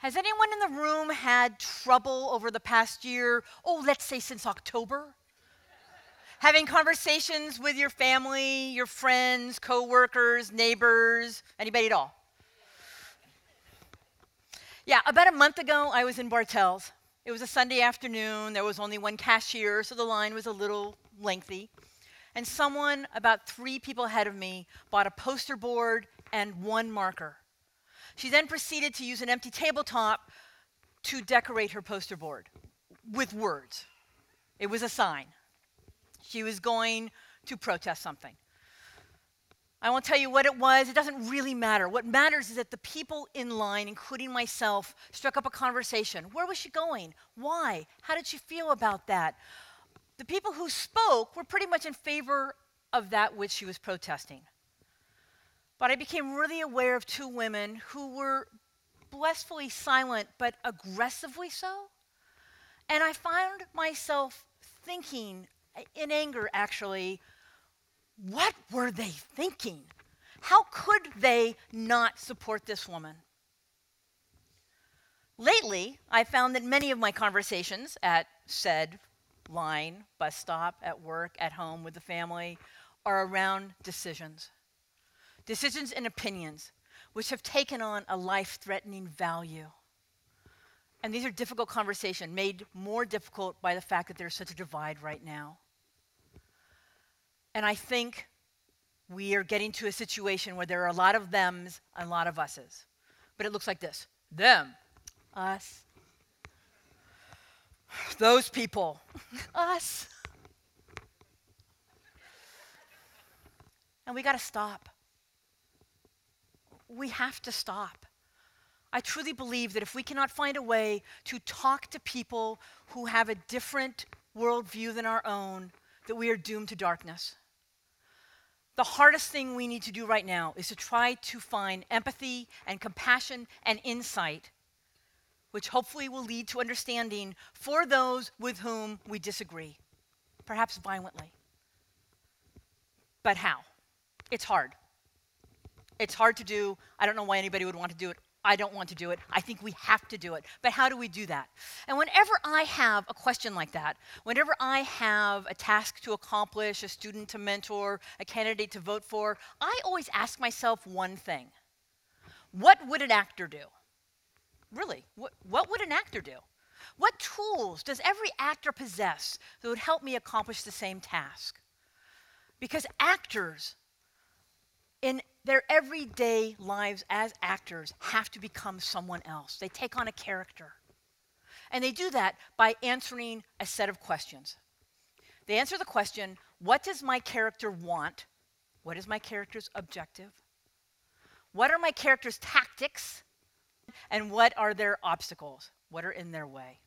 Has anyone in the room had trouble over the past year, let's say since October? Having conversations with your family, your friends, coworkers, neighbors, anybody at all? Yeah, about a month ago, I was in Bartell's. It was a Sunday afternoon. There was only one cashier, so the line was a little lengthy. And someone, about 3 people ahead of me, bought a poster board and 1 marker. She then proceeded to use an empty tabletop to decorate her poster board with words. It was a sign. She was going to protest something. I won't tell you what it was. It doesn't really matter. What matters is that the people in line, including myself, struck up a conversation. Where was she going? Why? How did she feel about that? The people who spoke were pretty much in favor of that which she was protesting. But I became really aware of 2 women who were blissfully silent, but aggressively so. And I found myself thinking, in anger actually, what were they thinking? How could they not support this woman? Lately, I found that many of my conversations at said line, bus stop, at work, at home with the family, are around decisions. Decisions and opinions, which have taken on a life-threatening value. And these are difficult conversations, made more difficult by the fact that there's such a divide right now. And I think we are getting to a situation where there are a lot of thems and a lot of us's. But it looks like this: them, us, those people, us. And we got to stop. We have to stop. I truly believe that if we cannot find a way to talk to people who have a different worldview than our own, that we are doomed to darkness. The hardest thing we need to do right now is to try to find empathy and compassion and insight, which hopefully will lead to understanding for those with whom we disagree, perhaps violently. But how? It's hard. It's hard to do. I don't know why anybody would want to do it. I don't want to do it. I think we have to do it. But how do we do that? And whenever I have a question like that, whenever I have a task to accomplish, a student to mentor, a candidate to vote for, I always ask myself one thing. What would an actor do? Really, what would an actor do? What tools does every actor possess that would help me accomplish the same task? Because actors, in their everyday lives as actors, have to become someone else. They take on a character. And they do that by answering a set of questions. They answer the question, what does my character want? What is my character's objective? What are my character's tactics? And what are their obstacles? What are in their way?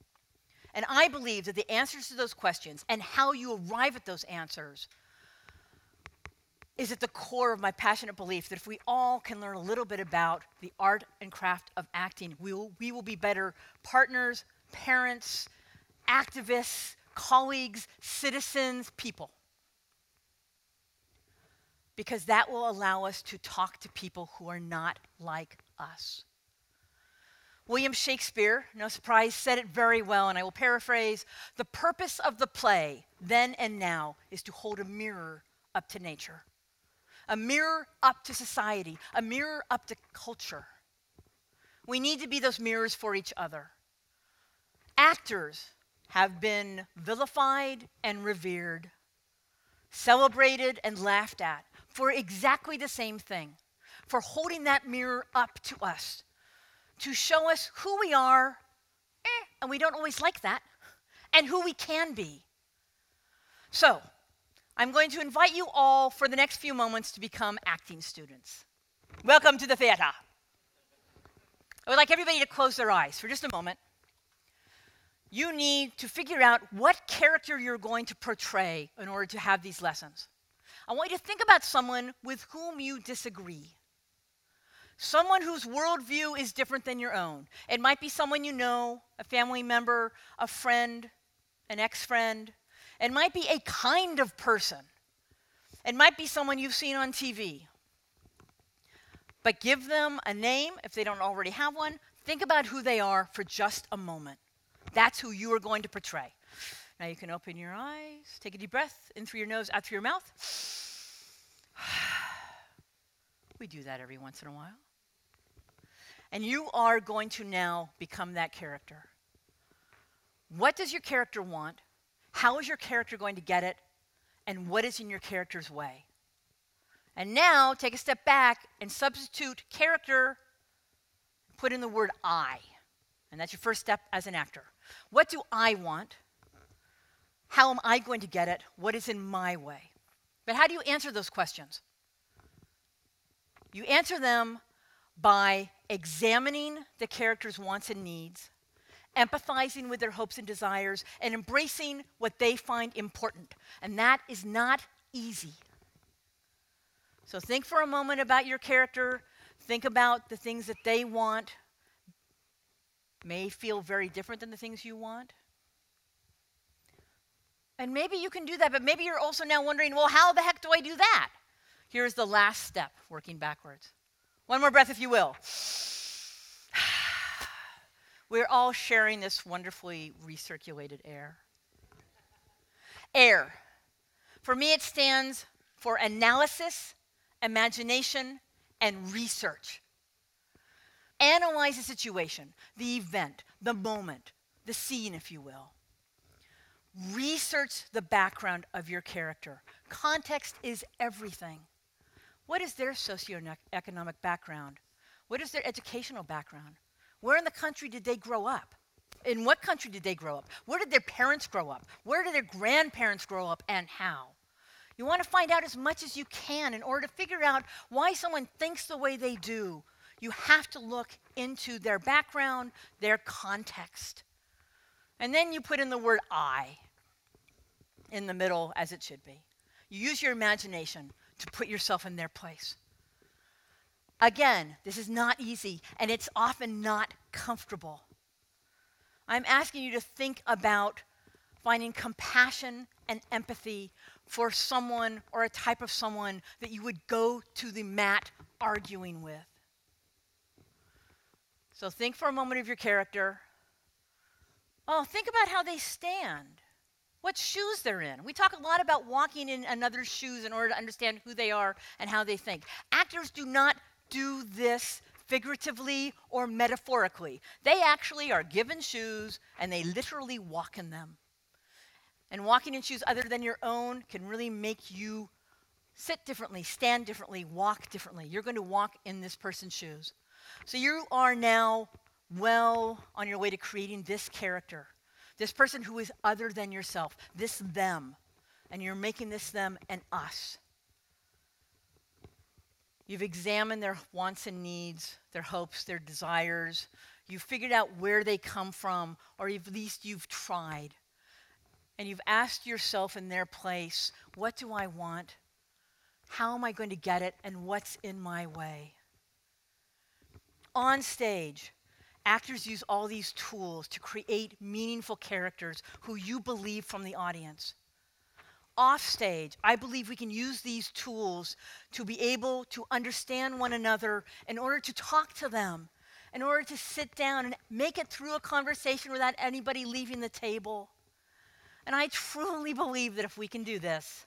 And I believe that the answers to those questions and how you arrive at those answers is at the core of my passionate belief that if we all can learn a little bit about the art and craft of acting, we will be better partners, parents, activists, colleagues, citizens, people. Because that will allow us to talk to people who are not like us. William Shakespeare, no surprise, said it very well, and I will paraphrase, "The purpose of the play, then and now, is to hold a mirror up to nature. A mirror up to society, a mirror up to culture. We need to be those mirrors for each other. Actors have been vilified and revered, celebrated and laughed at for exactly the same thing, for holding that mirror up to us, to show us who we are, and we don't always like that, and who we can be. So, I'm going to invite you all for the next few moments to become acting students. Welcome to the theater. I would like everybody to close their eyes for just a moment. You need to figure out what character you're going to portray in order to have these lessons. I want you to think about someone with whom you disagree. Someone whose worldview is different than your own. It might be someone you know, a family member, a friend, an ex-friend. It might be a kind of person. It might be someone you've seen on TV. But give them a name if they don't already have one. Think about who they are for just a moment. That's who you are going to portray. Now you can open your eyes, take a deep breath, in through your nose, out through your mouth. We do that every once in a while. And you are going to now become that character. What does your character want? How is your character going to get it? And what is in your character's way? And now take a step back and substitute character, put in the word I. And that's your first step as an actor. What do I want? How am I going to get it? What is in my way? But how do you answer those questions? You answer them by examining the character's wants and needs, empathizing with their hopes and desires, and embracing what they find important. And that is not easy. So think for a moment about your character. Think about the things that they want. May feel very different than the things you want. And maybe you can do that, but maybe you're also now wondering, well, how the heck do I do that? Here's the last step, working backwards. One more breath, if you will. We're all sharing this wonderfully recirculated air. AIR. For me, it stands for analysis, imagination, and research. Analyze the situation, the event, the moment, the scene, if you will. Research the background of your character. Context is everything. What is their socioeconomic background? What is their educational background? Where in the country did they grow up? In what country did they grow up? Where did their parents grow up? Where did their grandparents grow up, and how? You want to find out as much as you can in order to figure out why someone thinks the way they do. You have to look into their background, their context. And then you put in the word I in the middle, as it should be. You use your imagination to put yourself in their place. Again, this is not easy, and it's often not comfortable. I'm asking you to think about finding compassion and empathy for someone or a type of someone that you would go to the mat arguing with. So think for a moment of your character. Oh, think about how they stand. What shoes they're in. We talk a lot about walking in another's shoes in order to understand who they are and how they think. Actors do not do this figuratively or metaphorically. They actually are given shoes and they literally walk in them. And walking in shoes other than your own can really make you sit differently, stand differently, walk differently. You're going to walk in this person's shoes. So you are now well on your way to creating this character. This person who is other than yourself, this them, and you're making this them and us. You've examined their wants and needs, their hopes, their desires. You've figured out where they come from, or at least you've tried. And you've asked yourself in their place, what do I want? How am I going to get it? And what's in my way? On stage, actors use all these tools to create meaningful characters who you believe from the audience. Off stage, I believe we can use these tools to be able to understand one another in order to talk to them, in order to sit down and make it through a conversation without anybody leaving the table. And I truly believe that if we can do this,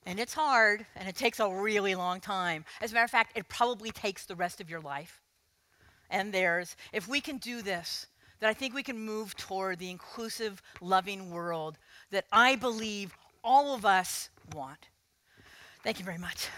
and it's hard, and it takes a really long time. As a matter of fact, it probably takes the rest of your life and theirs. If we can do this, then I think we can move toward the inclusive, loving world that I believe all of us want. Thank you very much.